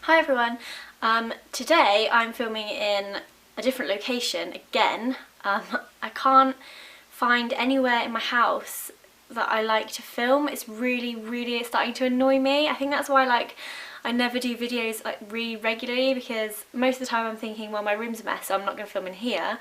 Hi everyone, today I'm filming in a different location again. I can't find anywhere in my house that I like to film. It's really starting to annoy me. I think that's why I never do videos really regularly, because most of the time I'm thinking, well, my room's a mess so I'm not going to film in here.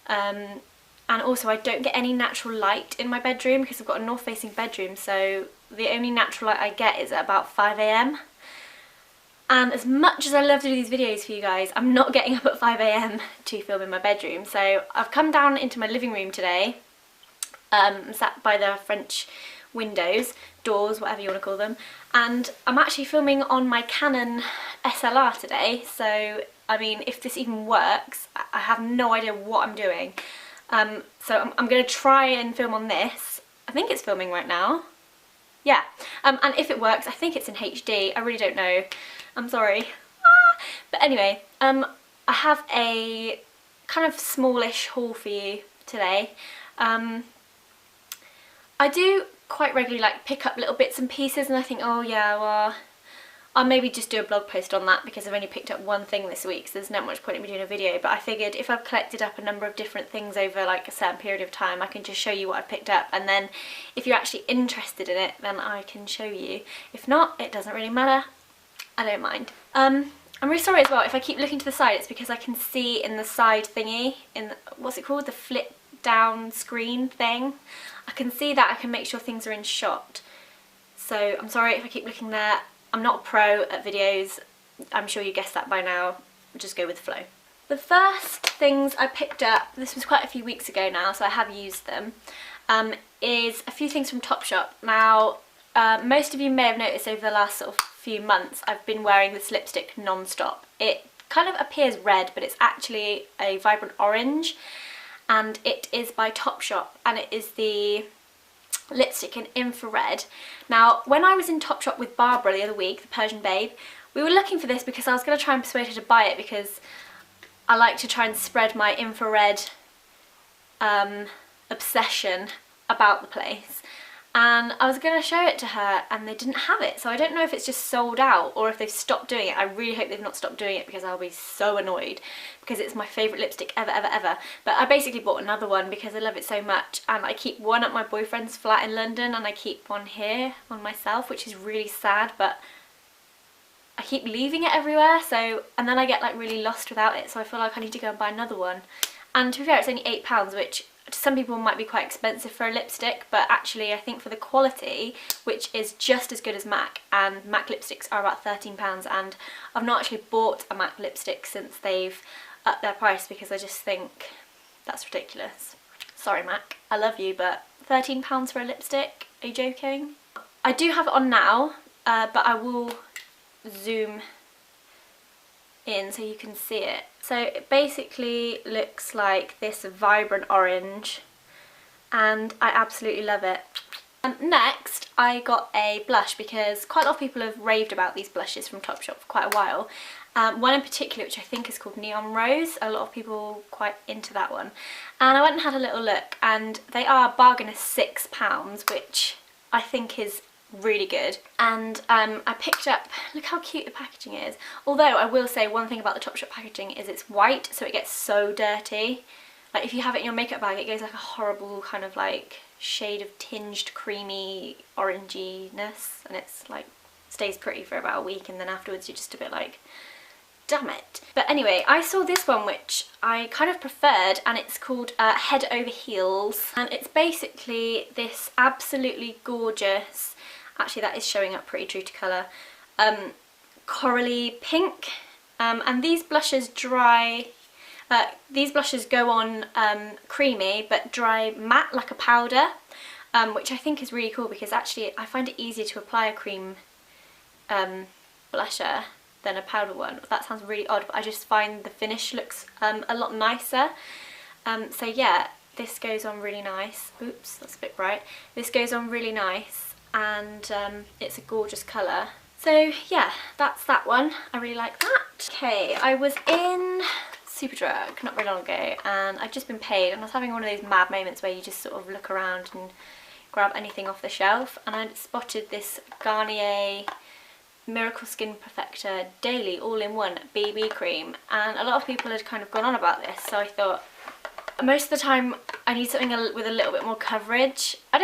And also I don't get any natural light in my bedroom because I've got a north facing bedroom, so the only natural light I get is at about 5 AM. And as much as I love to do these videos for you guys, I'm not getting up at 5 AM to film in my bedroom. So I've come down into my living room today, sat by the French windows, doors, whatever you want to call them, and I'm actually filming on my Canon SLR today. So, I mean, if this even works, I have no idea what I'm doing. So I'm going to try and film on this. I think it's filming right now. Yeah, and if it works, I think it's in HD. I really don't know. I'm sorry. But anyway, I have a kind of smallish haul for you today. I do quite regularly pick up little bits and pieces, and I think, oh yeah, well, I'll maybe just do a blog post on that because I've only picked up one thing this week, so there's not much point in me doing a video. But I figured if I've collected up a number of different things over a certain period of time, I can just show you what I've picked up, and then if you're actually interested in it, then I can show you. If not, it doesn't really matter. I don't mind. I'm really sorry as well if I keep looking to the side. It's because I can see in the side thingy, in the, what's it called, the flip down screen thing, I can see that. I can make sure things are in shot. So I'm sorry if I keep looking there. I'm not a pro at videos, I'm sure you guessed that by now. Just go with the flow. The first things I picked up, this was quite a few weeks ago now, so I have used them, is a few things from Topshop. Now, most of you may have noticed over the last sort of few months I've been wearing this lipstick non-stop. It kind of appears red, but it's actually a vibrant orange, and it is by Topshop, and it is the lipstick in infrared. Now, when I was in Topshop with Barbara the other week, the Persian babe, we were looking for this because I was going to try and persuade her to buy it, because I like to try and spread my infrared obsession about the place. And I was going to show it to her and they didn't have it, so I don't know if it's just sold out or if they've stopped doing it. I really hope they've not stopped doing it, because I'll be so annoyed, because it's my favourite lipstick ever. But I basically bought another one because I love it so much, and I keep one at my boyfriend's flat in London and I keep one here on myself, which is really sad, but I keep leaving it everywhere, so, and then I get really lost without it, so I feel like I need to go and buy another one. And to be fair, it's only £8, which to some people might be quite expensive for a lipstick, but actually I think for the quality, which is just as good as MAC, and MAC lipsticks are about £13, and I've not actually bought a MAC lipstick since they've upped their price, because I just think that's ridiculous. Sorry MAC, I love you, but £13 for a lipstick? Are you joking? I do have it on now, but I will zoom in so you can see it. So it basically looks like this vibrant orange, and I absolutely love it. Next, I got a blush, because quite a lot of people have raved about these blushes from Topshop for quite a while. One in particular, which I think is called Neon Rose. A lot of people are quite into that one. And I went and had a little look, and they are a bargain of £6, which I think is really good. And I picked up, look how cute the packaging is. Although I will say one thing about the Topshop packaging is it's white, so it gets so dirty. If you have it in your makeup bag, it goes a horrible kind of shade of tinged creamy oranginess, and it's stays pretty for about a week, and then afterwards you're just a bit damn it. But anyway, I saw this one which I kind of preferred, and it's called Head Over Heels, and it's basically this absolutely gorgeous, actually that is showing up pretty true to colour, corally pink, and these blushes go on creamy but dry matte like a powder, which I think is really cool, because actually I find it easier to apply a cream blusher than a powder one. That sounds really odd, but I just find the finish looks a lot nicer. So yeah, this goes on really nice. Oops, that's a bit bright. This goes on really nice, and it's a gorgeous colour. So yeah, that's that one. I really like that. Okay, I was in Superdrug not very long ago, and I'd just been paid, and I was having one of those mad moments where you just sort of look around and grab anything off the shelf, and I'd spotted this Garnier Miracle Skin Perfector Daily All-in-One BB Cream, and a lot of people had kind of gone on about this, so I thought most of the time I need something with a little bit more coverage. I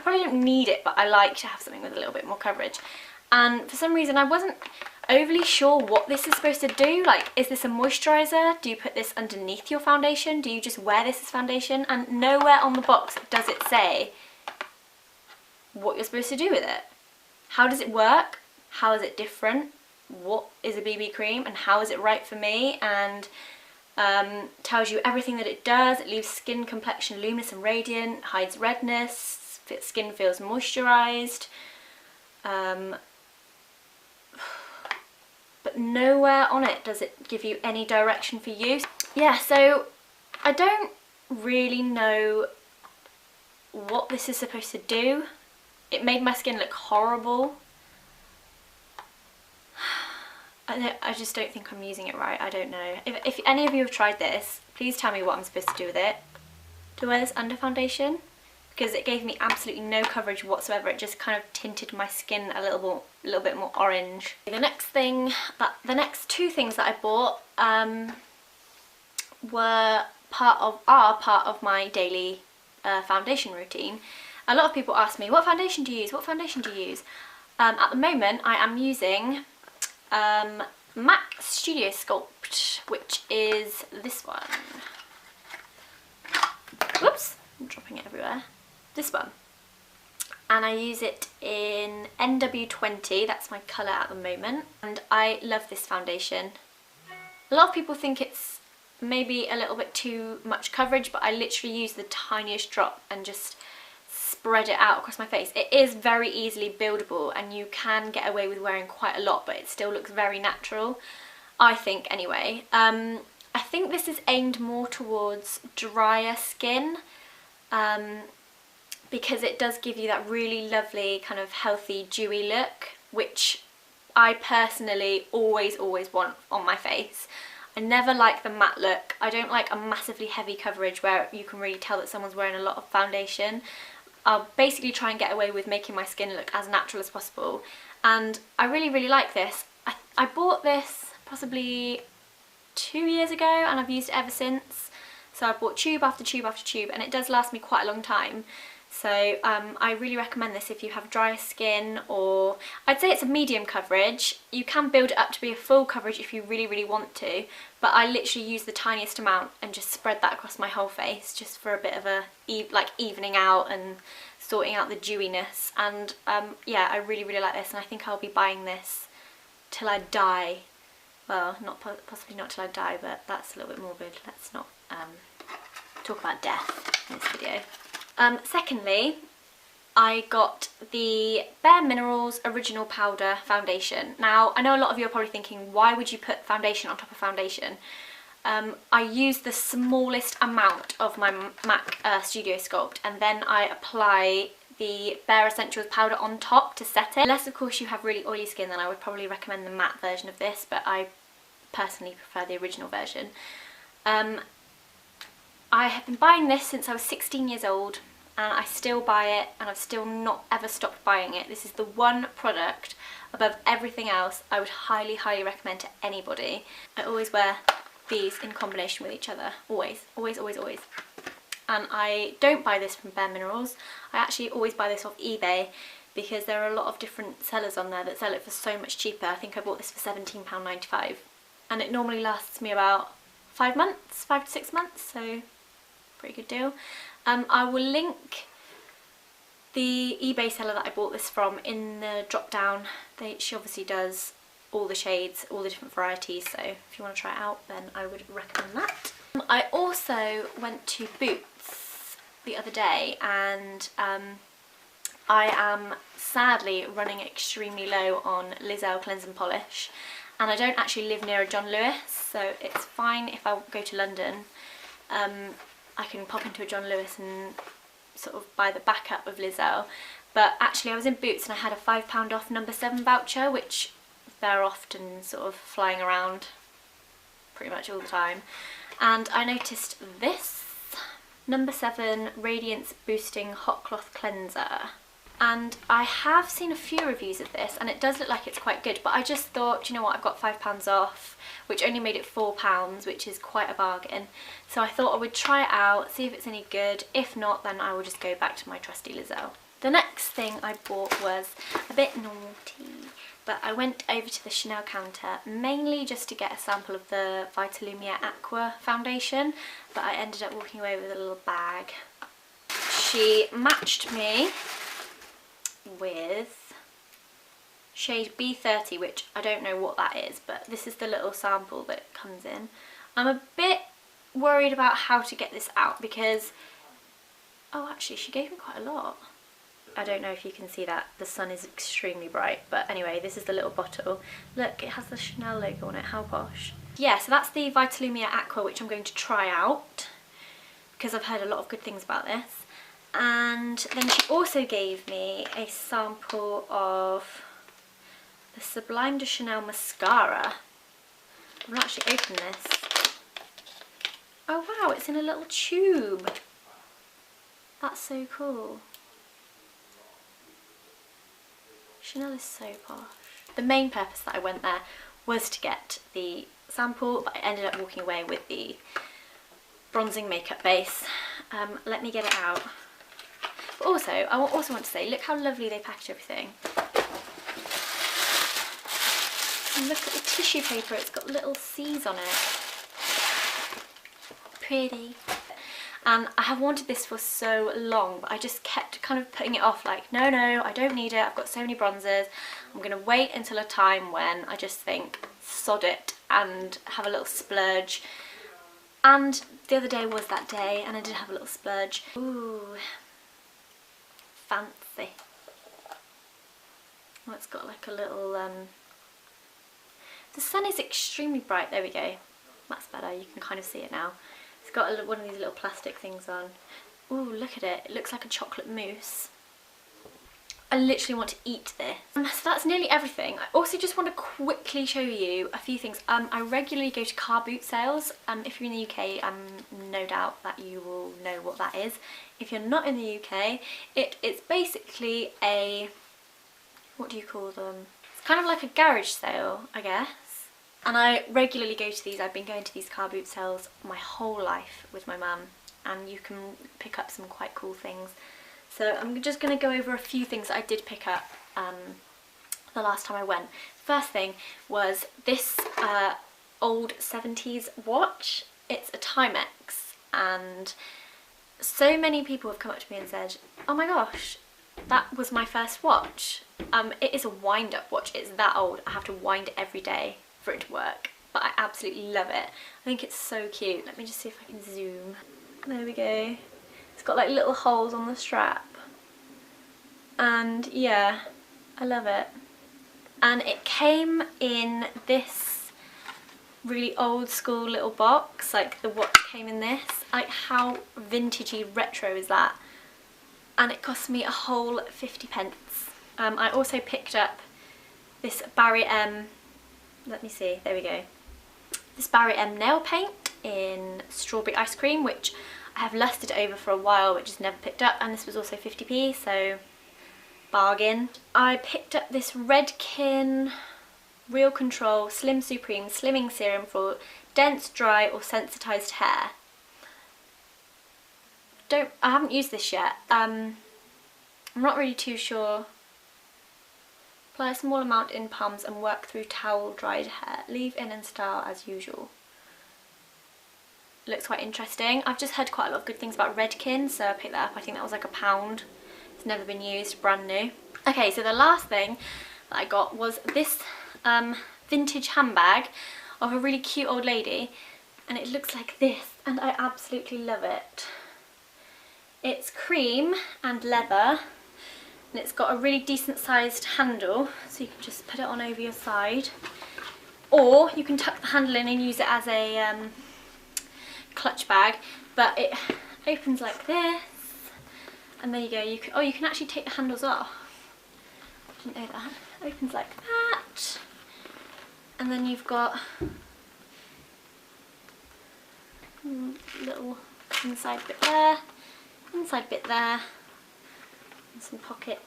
probably don't need it, but I like to have something with a little bit more coverage. And for some reason I wasn't overly sure what this is supposed to do. Like, is this a moisturiser? Do you put this underneath your foundation? Do you just wear this as foundation? And nowhere on the box does it say what you're supposed to do with it. How does it work? How is it different? What is a BB cream and how is it right for me? And tells you everything that it does. It leaves skin complexion luminous and radiant, hides redness, skin feels moisturised. But nowhere on it does it give you any direction for use. Yeah, so I don't really know what this is supposed to do. It made my skin look horrible. I just don't think I'm using it right. I don't know. If any of you have tried this, please tell me what I'm supposed to do with it. To wear this under foundation, because it gave me absolutely no coverage whatsoever. It just kind of tinted my skin a little bit more orange. The next two things that I bought are part of my daily foundation routine. A lot of people ask me, what foundation do you use? What foundation do you use? At the moment I am using MAC Studio Sculpt, which is this one. Whoops, I'm dropping it everywhere. This one. And I use it in NW20, that's my colour at the moment. And I love this foundation. A lot of people think it's maybe a little bit too much coverage, but I literally use the tiniest drop and just spread it out across my face. It is very easily buildable and you can get away with wearing quite a lot, but it still looks very natural, I think anyway. I think this is aimed more towards drier skin because it does give you that really lovely kind of healthy dewy look, which I personally always want on my face. I never like the matte look. I don't like a massively heavy coverage where you can really tell that someone's wearing a lot of foundation. I'll basically try and get away with making my skin look as natural as possible, and I really like this. I bought this possibly 2 years ago and I've used it ever since. So I've bought tube after tube after tube and it does last me quite a long time. So I really recommend this if you have dry skin, or I'd say it's a medium coverage. You can build it up to be a full coverage if you really want to, but I literally use the tiniest amount and just spread that across my whole face just for a bit of a evening out and sorting out the dewiness. And yeah, I really like this, and I think I'll be buying this till I die. Well, possibly not till I die, but that's a little bit morbid. Let's not talk about death in this video. Secondly, I got the Bare Minerals Original Powder Foundation. Now, I know a lot of you are probably thinking, why would you put foundation on top of foundation? I use the smallest amount of my MAC Studio Sculpt, and then I apply the Bare Essentials powder on top to set it. Unless of course you have really oily skin, then I would probably recommend the matte version of this, but I personally prefer the original version. I have been buying this since I was 16 years old and I still buy it, and I've still not ever stopped buying it. This is the one product above everything else I would highly recommend to anybody. I always wear these in combination with each other, always. And I don't buy this from Bare Minerals. I actually always buy this off eBay because there are a lot of different sellers on there that sell it for so much cheaper. I think I bought this for £17.95 and it normally lasts me about 5 to 6 months, so pretty good deal. I will link the eBay seller that I bought this from in the drop down. She obviously does all the shades, all the different varieties, so if you want to try it out then I would recommend that. I also went to Boots the other day and I am sadly running extremely low on Lizelle Cleanse and Polish, and I don't actually live near a John Lewis, so it's fine if I go to London. I can pop into a John Lewis and sort of buy the backup of Lizelle, but actually I was in Boots and I had a £5 off No. 7 voucher, which they're often sort of flying around pretty much all the time, and I noticed this No. 7 Radiance Boosting Hot Cloth Cleanser. And I have seen a few reviews of this and it does look like it's quite good, but I just thought, you know what, I've got £5 off, which only made it £4, which is quite a bargain. So I thought I would try it out, see if it's any good. If not, then I will just go back to my trusty Lizelle. The next thing I bought was a bit naughty, but I went over to the Chanel counter mainly just to get a sample of the Vitalumia Aqua foundation, but I ended up walking away with a little bag. She matched me with shade B30, which I don't know what that is, but this is the little sample that it comes in. I'm a bit worried about how to get this out because, oh actually she gave me quite a lot. I don't know if you can see that, the sun is extremely bright, but anyway, this is the little bottle. Look, it has the Chanel logo on it, how posh. Yeah, so that's the Vitalumia Aqua, which I'm going to try out because I've heard a lot of good things about this. And then she also gave me a sample of the Sublime de Chanel mascara. I've not actually opened this. Oh wow, it's in a little tube. That's so cool. Chanel is so posh. The main purpose that I went there was to get the sample, but I ended up walking away with the bronzing makeup base. Let me get it out. But also, I also want to say, look how lovely they package everything. And look at the tissue paper, it's got little C's on it. Pretty. And I have wanted this for so long, but I just kept kind of putting it off, like, no, I don't need it, I've got so many bronzers. I'm going to wait until a time when I just think, sod it, and have a little splurge. And the other day was that day, and I did have a little splurge. Ooh, fancy. Oh, it's got like a little, the sun is extremely bright, there we go. That's better, you can kind of see it now. It's got one of these little plastic things on. Ooh, look at it. It looks like a chocolate mousse. I literally want to eat this. So that's nearly everything. I also just want to quickly show you a few things. I regularly go to car boot sales. If you're in the UK, no doubt that you will know what that is. If you're not in the UK, it's basically a, what do you call them? It's kind of like a garage sale, I guess. And I regularly go to these. I've been going to these car boot sales my whole life with my mum, and you can pick up some quite cool things. So I'm just going to go over a few things that I did pick up the last time I went. First thing was this old 70s watch. It's a Timex, and so many people have come up to me and said, oh my gosh, that was my first watch. It is a wind-up watch. It's that old. I have to wind it every day for it to work, but I absolutely love it. I think it's so cute. Let me just see if I can zoom. There we go. It's got like little holes on the strap, and yeah, I love it. And it came in this really old school little box, like the watch came in this. Like, how vintagey retro is that? And it cost me a whole 50p. I also picked up this Barry M, let me see, there we go. This Barry M nail paint in strawberry ice cream, which I have lusted over for a while, which is never picked up, and this was also 50p, so bargain. I picked up this Redken Real Control Slim Supreme Slimming Serum for dense, dry or sensitised hair. I haven't used this yet. I'm not really too sure. Apply a small amount in palms and work through towel dried hair. Leave in and style as usual. Looks quite interesting. I've just heard quite a lot of good things about Redken, so I picked that up. I think that was like £1. It's never been used, brand new. Okay, so the last thing that I got was this vintage handbag of a really cute old lady, and it looks like this, and I absolutely love it. It's cream and leather, and it's got a really decent sized handle, so you can just put it on over your side, or you can tuck the handle in and use it as a clutch bag. But it opens like this, and there you go. You can actually take the handles off. I didn't know that. It opens like that, and then you've got little inside bit there, inside bit there, and some pockets.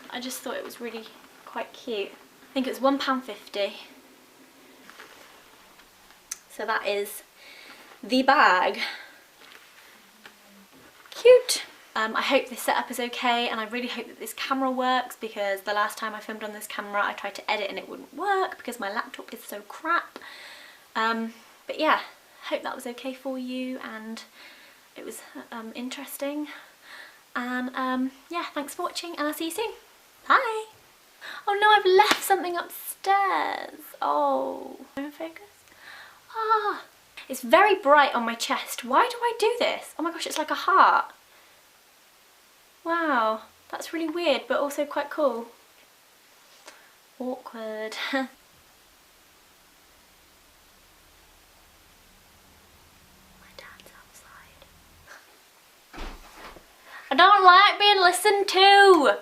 I just thought it was really quite cute. I think it was £1.50. So that is the bag. Cute. I hope this setup is okay, and I really hope that this camera works, because the last time I filmed on this camera I tried to edit and it wouldn't work because my laptop is so crap. But yeah, hope that was okay for you and it was interesting. And yeah, thanks for watching and I'll see you soon. Bye! Oh no, I've left something upstairs. Oh, don't focus. Ah, it's very bright on my chest. Why do I do this? Oh my gosh, it's like a heart. Wow, that's really weird, but also quite cool. Awkward. My dad's outside. I don't like being listened to.